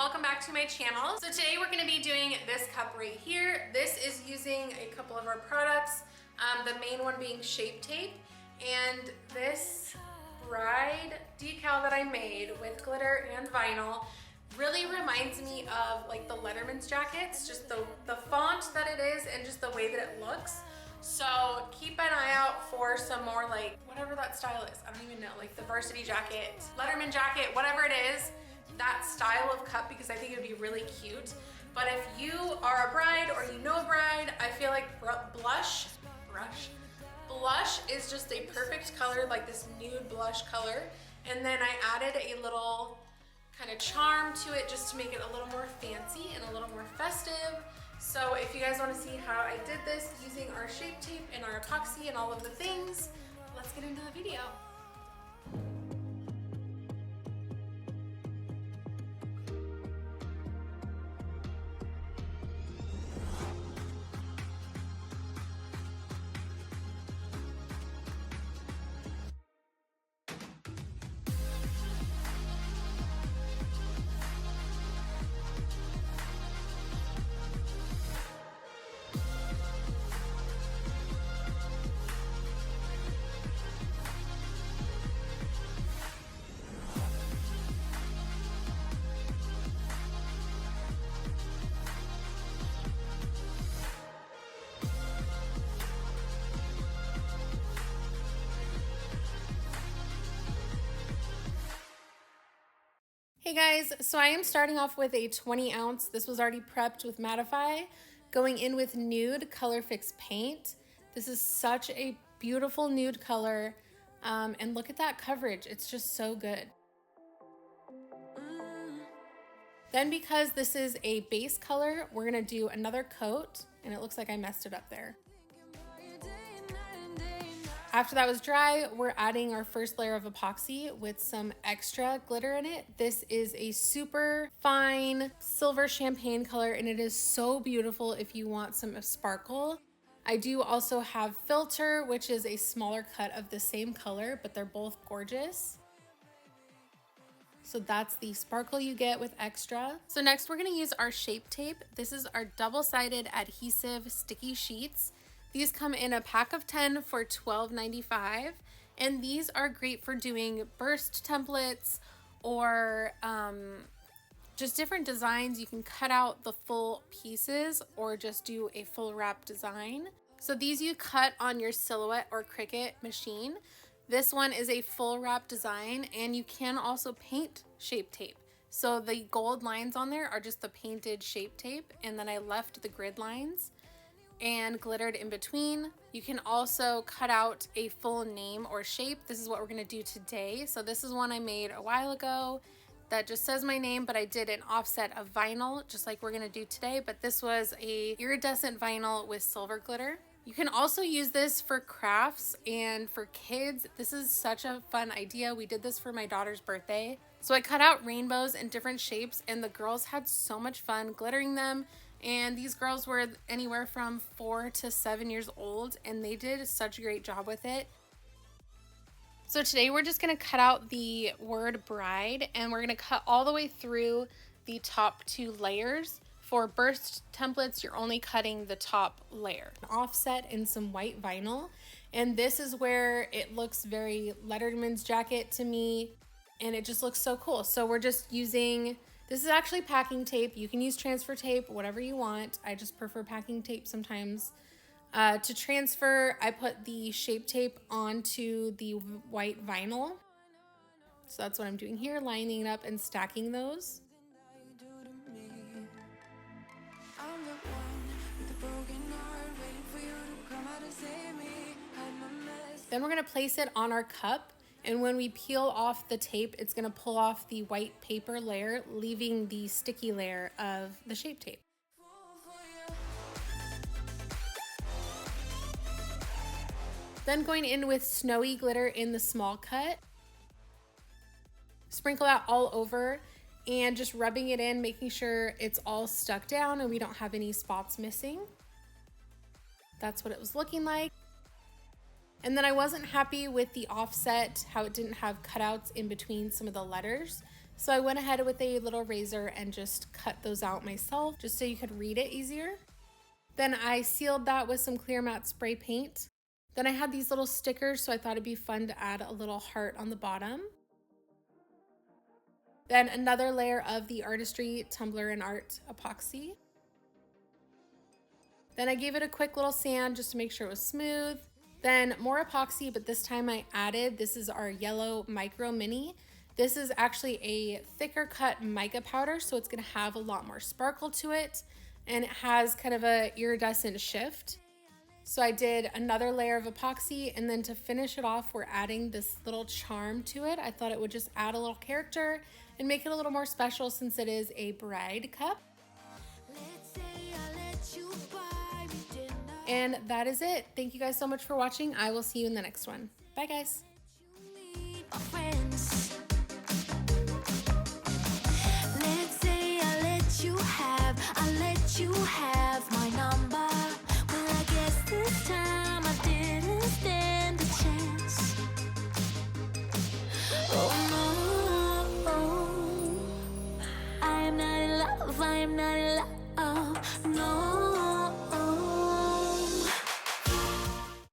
welcome back to my channel. So today we're going to be doing this cup right here. This is using a couple of our products, the main one being Shape Tape, and this Bride decal that I made with glitter and vinyl really reminds me of like the Letterman's jackets, just the font that it is and just the way that it looks. So keep an eye out for some more like whatever that style is. I don't even know, like the varsity jacket, Letterman jacket, whatever it is, that style of cup, because I think it would be really cute. But if you are a bride or you know a bride, I feel like blush is just a perfect color, like this nude blush color. And then I added a little kind of charm to it just to make it a little more fancy and a little more festive. So if you guys want to see how I did this using our Shape Tape and our epoxy and all of the things, let's get into the video. Hey guys, so I am starting off with a 20 ounce. This was already prepped with Mattify, going in with nude Color Fix paint. This is such a beautiful nude color, and look at that coverage. It's just so good. Then because this is a base color, we're gonna do another coat, and it looks like I messed it up there. After that was dry, we're adding our first layer of epoxy with some extra glitter in it. This is a super fine silver champagne color, and it is so beautiful if you want some sparkle. I do also have Filter, which is a smaller cut of the same color, but they're both gorgeous. So that's the sparkle you get with extra. So next we're gonna use our Shape Tape. This is our double-sided adhesive sticky sheets. These come in a pack of 10 for $12.95, and these are great for doing burst templates or just different designs. You can cut out the full pieces or just do a full wrap design. So these you cut on your Silhouette or Cricut machine. This one is a full wrap design, and you can also paint Shape Tape. So the gold lines on there are just the painted Shape Tape, and then I left the grid lines and glittered in between. You can also cut out a full name or shape. This is what we're gonna do today. So this is one I made a while ago that just says my name, but I did an offset of vinyl, just like we're gonna do today, but this was a iridescent vinyl with silver glitter. You can also use this for crafts and for kids. This is such a fun idea. We did this for my daughter's birthday. So I cut out rainbows in different shapes, and the girls had so much fun glittering them. And these girls were anywhere from 4 to 7 years old, and they did such a great job with it. So today we're just gonna cut out the word bride, and we're gonna cut all the way through the top 2 layers. For burst templates, you're only cutting the top layer. An offset in some white vinyl, and this is where it looks very Letterman's jacket to me, and it just looks so cool. So we're just using, this is actually packing tape. You can use transfer tape, whatever you want. I just prefer packing tape sometimes. To transfer, I put the Shape Tape onto the white vinyl. So that's what I'm doing here, lining it up and stacking those. Then we're gonna place it on our cup, and when we peel off the tape, it's gonna pull off the white paper layer, leaving the sticky layer of the Shape Tape. Then going in with snowy glitter in the small cut. Sprinkle that all over and just rubbing it in, making sure it's all stuck down and we don't have any spots missing. That's what it was looking like. And then I wasn't happy with the offset, how it didn't have cutouts in between some of the letters. So I went ahead with a little razor and just cut those out myself just so you could read it easier. Then I sealed that with some clear matte spray paint. Then I had these little stickers, so I thought it'd be fun to add a little heart on the bottom. Then another layer of the Artistry Tumbler and Art epoxy. Then I gave it a quick little sand just to make sure it was smooth. Then more epoxy, but this time I added, this is our yellow micro mini. This is actually a thicker cut mica powder, so it's gonna have a lot more sparkle to it, and it has kind of a iridescent shift. So I did another layer of epoxy, and then to finish it off, we're adding this little charm to it. I thought it would just add a little character and make it a little more special since it is a bride cup. And that is it. Thank you guys so much for watching. I will see you in the next one. Bye guys. You have my number. Well, I guess this time I didn't stand a chance. Oh no, I am not in love. I am not in love. No.